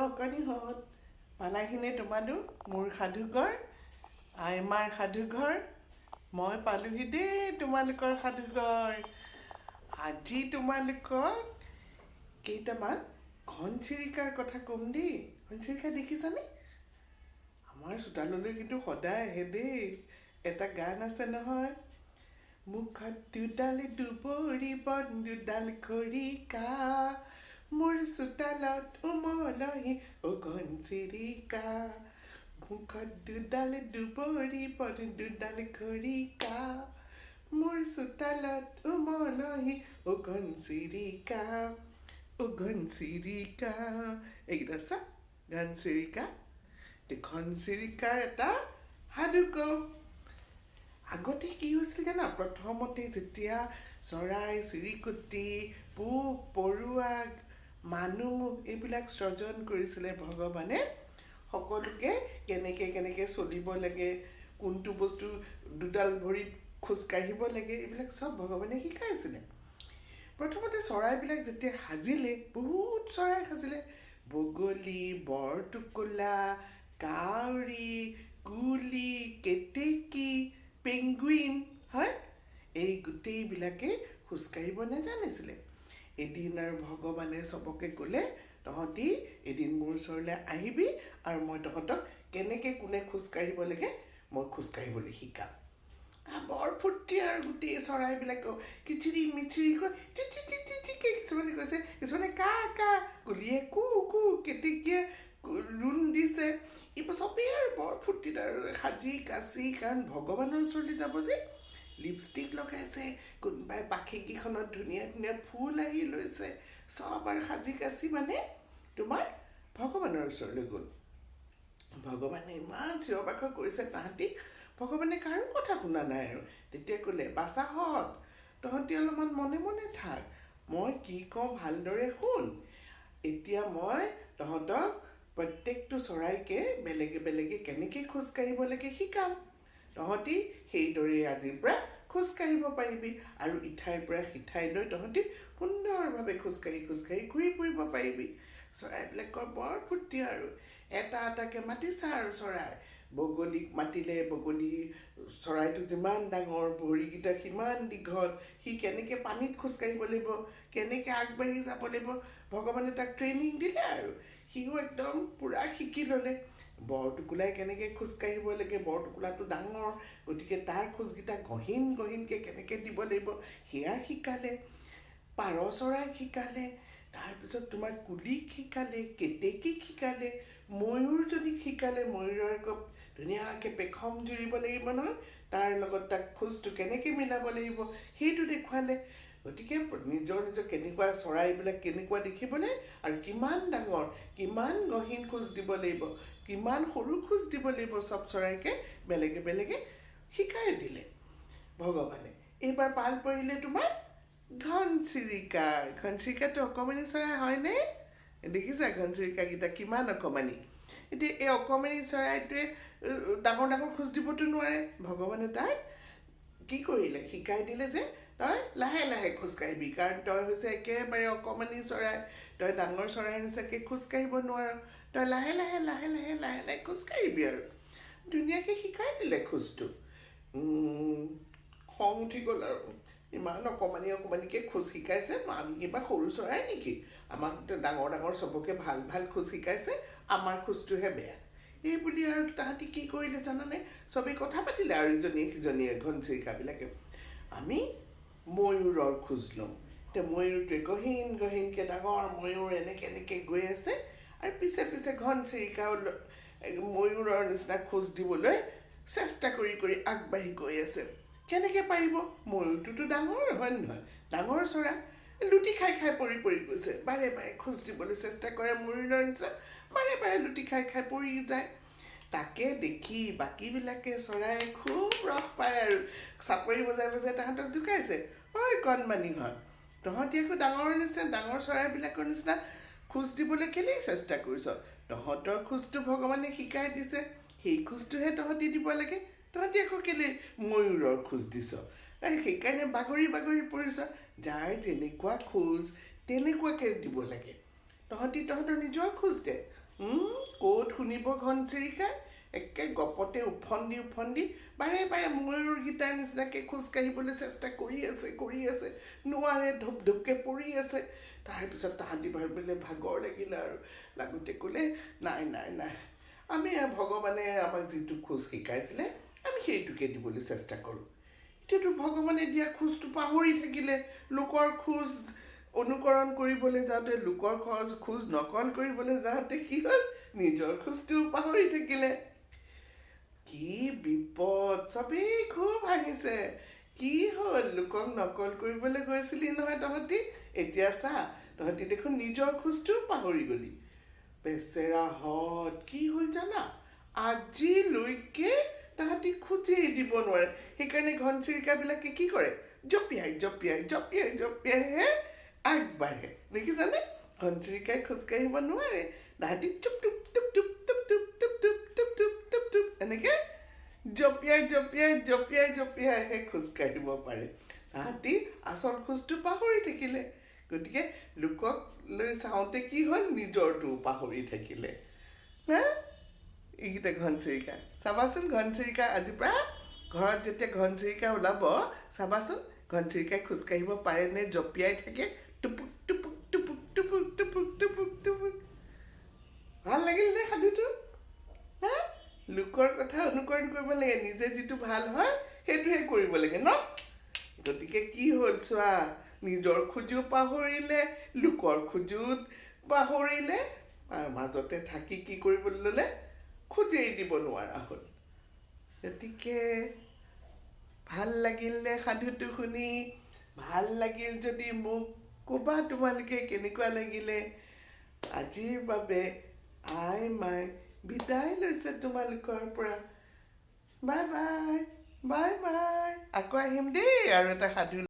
অকণিহঁত পালাহিনে তোমালোক মোৰ সাধুঘৰ আইমাৰ সাধুঘৰ মই পালোহি দেই তোমালোকৰ সাধুঘৰ আজি তোমালোকক কেইটামান ঘনচিৰিকাৰ কথা ক'ম দেই ঘনচিৰিকা দেখিছানে আমাৰ চোতাললৈ কিন্তু সদায় আহে দেই এটা গান আছে নহয় মুখত দুডাল দুবৰি বন দুডাল খৰিকা মোৰ চোতালত উমলহি ঘনচিৰিকা মুখত দুডাল দুবৰি বন দুডাল খৰিকা মোৰ চোতালত উমলহি ঘনচিৰিকা ঘনচিৰিকা এইকেইটা চা ঘনচিৰিকা ঘনচিৰিকাৰ এটা সাধু কওঁ আগতে কি হৈছিল জানা প্ৰথমতে যেতিয়া চৰাই চিৰিকটি পোক পৰুৱা মানুহ এইবিলাক সৃজন কৰিছিলে ভগৱানে সকলোকে কেনেকৈ চলিব লাগে কোনটো বস্তু দুডাল ভৰিত খোজকাঢ়িব লাগে এইবিলাক চব ভগৱানে শিকাইছিলে প্ৰথমতে চৰাইবিলাক যেতিয়া সাজিলে বহুত চৰাই সাজিলে বগলী বৰটোকোলা কাউৰী কুলি কেতেকী পেঙ্গুইন হয় এই গোটেইবিলাকে খোজকাঢ়িব নাজানিছিলে এদিন আৰু ভগৱানে চবকে ক'লে তহঁতি এদিন মোৰ ওচৰলৈ আহিবি আৰু মই তহঁতক কেনেকৈ কোনে খোজকাঢ়িব লাগে মই খোজকাঢ়িবলৈ শিকাম বৰ ফূৰ্তি আৰু গোটেই চৰাইবিলাকক কিচিৰি মিচিৰি কৈ চিচিকে কিছুমানে কৈছে কিছুমানে কা কা কুলিয়ে কু কু কেতেকীয়ে ৰুণ দিছে এইবোৰ চবেই আৰু বৰ ফূৰ্তিত আৰু সাজি কাচি কাৰণ ভগৱানৰ ওচৰলৈ যাব যে লিপষ্টিক লগাইছে কোনোবাই পাখিকেইখনত ধুনীয়া ধুনীয়া ফুল আহি লৈছে চব আৰু সাজি কাচি মানে তোমাৰ ভগৱানৰ ওচৰলৈ গ'ল ভগৱানে ইমান চিঞৰ বাখৰ কৰিছে তাহাঁতি ভগৱানে কাৰো কথা শুনা নাই আৰু তেতিয়া ক'লে বাচাহঁত তহঁতি অলপমান মনে মনে থাক মই কি কওঁ ভালদৰে শুন এতিয়া মই তহঁতক প্ৰত্যেকটো চৰাইকে বেলেগে বেলেগে কেনেকৈ খোজকাঢ়িব লাগে শিকাম তহঁতি সেইদৰে আজিৰ পৰা খোজকাঢ়িব পাৰিবি আৰু ইঠাইৰ পৰা সিঠাইলৈ তহঁতি সুন্দৰভাৱে খোজকাঢ়ি ঘূৰি ফুৰিব পাৰিবি চৰাইবিলাকৰ বৰ ফূৰ্তি আৰু এটা এটাকৈ মাতিছা আৰু চৰাই বগলীক মাতিলে বগলী চৰাইটো যিমান ডাঙৰ ভৰিকেইটা সিমান দীঘল সি কেনেকৈ পানীত খোজকাঢ়িব লাগিব কেনেকৈ আগবাঢ়ি যাব লাগিব ভগৱানে তাক ট্ৰেইনিং দিলে আৰু সিও একদম পূৰা শিকি ল'লে বৰটোকোলাই কেনেকৈ খোজকাঢ়িব লাগে বৰটোকোলাটো ডাঙৰ গতিকে তাৰ খোজকেইটা গহীনকৈ কেনেকৈ দিব লাগিব সেয়া শিকালে পাৰ চৰাইক শিকালে তাৰপিছত তোমাৰ কুলিক শিকালে কেতেকীক শিকালে ময়ূৰজনীক শিকালে ময়ূৰৰ আকৌ ধুনীয়াকৈ পেখম জুৰিব লাগিব নহয় তাৰ লগত তাক খোজটো কেনেকৈ মিলাব লাগিব সেইটো দেখুৱালে গতিকে নিজৰ কেনেকুৱা চৰাইবিলাক কেনেকুৱা দেখিবলৈ আৰু কিমান ডাঙৰ কিমান গহীন খোজ দিব লাগিব কিমান সৰু খোজ দিব লাগিব চব চৰাইকে বেলেগে বেলেগে শিকাই দিলে ভগৱানে এইবাৰ পাল পৰিলে তোমাৰ ঘনচিৰিকাটো অকণমানি চৰাই হয়নে দেখিছা ঘনচিৰিকাকেইটা কিমান অকণমানি এতিয়া এই অকণমানি চৰাইটোৱে ডাঙৰ ডাঙৰ খোজ দিবতো নোৱাৰে ভগৱানে তাইক কি কৰিলে শিকাই দিলে যে তই লাহে লাহে খোজকাঢ়িবি কাৰণ তই হৈছে একেবাৰে অকণমানি চৰাই তই ডাঙৰ চৰাই নিচিনাকৈ খোজকাঢ়িব নোৱাৰ তই লাহে লাহে খোজকাঢ়িবি আৰু ধুনীয়াকৈ শিকাই দিলে খোজটো খং উঠি গ'ল আৰু ইমান অকণমানিকৈ খোজ শিকাইছে আমি কিবা সৰু চৰাই নেকি আমাক ডাঙৰ চবকে ভাল খোজ শিকাইছে আমাৰ খোজটোহে বেয়া এই বুলি আৰু তাহাঁতি কি কৰিলে জানানে চবেই কথা পাতিলে আৰু ইজনীয়ে সিজনীয়ে ঘনচিৰিকাবিলাকে আমি ময়ূৰৰ খোজ ল'ম এতিয়া ময়ূৰটোৱে গহীনকৈ ডাঙৰ ময়ূৰ এনেকৈ গৈ আছে আৰু পিছে পিছে ঘনচিৰিকাও ময়ূৰৰ নিচিনা খোজ দিবলৈ চেষ্টা কৰি আগবাঢ়ি গৈ আছে কেনেকৈ পাৰিব ময়ূৰটোতো ডাঙৰ হয় নহয় ডাঙৰ চৰাই লুটি খাই পৰি গৈছে বাৰে বাৰে খোজ দিবলৈ চেষ্টা কৰে ময়ূৰৰ নিচিনা বাৰে লুটি খাই পৰি যায় তাকে দেখি বাকীবিলাকে চৰাই খুব ৰস পায় আৰু চাপৰি বজাই তাহাঁতক জোকাইছে ঐ কণমানিহঁত তহঁতি আকৌ ডাঙৰ চৰাইবিলাকৰ নিচিনা খোজ দিবলৈ কেলেই চেষ্টা কৰিছ তহঁতৰ খোজটো ভগৱানে শিকাই দিছে সেই খোজটোহে তহঁতি দিব লাগে তহঁতি আকৌ কেলেই ময়ূৰৰ খোজ দিছ সেইকাৰণে বাগৰি পৰিছ যাৰ যেনেকুৱা খোজ তেনেকুৱাকৈ দিব লাগে তহঁতৰ নিজৰ খোজ দে ক'ত শুনিব ঘনচিৰিকাই একে গপতে উফন্দি বাৰে বাৰে ময়ূৰকেইটাৰ নিচিনাকৈ খোজকাঢ়িবলৈ চেষ্টা কৰি আছে নোৱাৰে ধপধপকৈ পৰি আছে তাৰপিছত তাহাঁতি ভাবিলে ভাগৰ লাগিলে আৰু লাগোতে ক'লে নাই আমি ভগৱানে আমাক যিটো খোজ শিকাইছিলে আমি সেইটোকে দিবলৈ চেষ্টা কৰোঁ এতিয়াতো ভগৱানে দিয়া খোজটো পাহৰি থাকিলে লোকৰ খোজ অনুকৰণ কৰিবলৈ যাওঁতে লোকৰ খোজ নকল কৰিবলৈ যাওঁতে কি হ'ল নিজৰ খোজটো পাহৰি থাকিলে কি বিপদ চবেই খুব হাঁহিছে কি হ'ল লোকক নকল কৰিবলৈ গৈছিলি নহয় তহঁতি এতিয়া চা তহঁতি দেখোন নিজৰ খোজটো পাহৰি গ'লি বেচেৰাহঁত কি হ'ল জানা আজিলৈকে তাহাঁতি খোজেই দিব নোৱাৰে সেইকাৰণে ঘনচিৰিকাবিলাকে কি কৰে জঁপিয়াইহে আগবাঢ়ে দেখিছানে ঘনচিৰিকাই খোজকাঢ়িব নোৱাৰে তাহাঁতি টুপ এনেকৈ জঁপিয়াইহে খোজকাঢ়িব পাৰে তাহাঁতি আচল খোজটো পাহৰি থাকিলে গতিকে লোকক লৈ চাওঁতে কি হ'ল নিজৰটো পাহৰি থাকিলে হা এইকেইটা ঘনচিৰিকা চাবাচোন ঘনচিৰিকা আজিৰ পৰা ঘৰত যেতিয়া ঘনচিৰিকা ওলাব চাবাচোন ঘনচিৰিকাই খোজকাঢ়িব পাৰেনে জঁপিয়াই থাকে টুপুক ভাল লাগিল নে সাধুটো হা লোকৰ কথা অনুকৰণ কৰিব লাগে নিজে যিটো ভাল হয় সেইটোহে কৰিব লাগে ন গতিকে কি হ'ল চোৱা নিজৰ খোজো পাহৰিলে লোকৰ খোজো পাহৰিলে মাজতে থাকি কি কৰিবলৈ ল'লে খোজেই দিব নোৱাৰা হ'ল গতিকে ভাল লাগিল নে সাধুটো শুনি ভাল লাগিল যদি মোক ক'বা তোমালোকে কেনেকুৱা লাগিলে আজিৰ বাবে আই মাই বিদায় লৈছে তোমালোকৰ পৰা বাই বাই আকৌ আহিম দেই আৰু এটা সাধু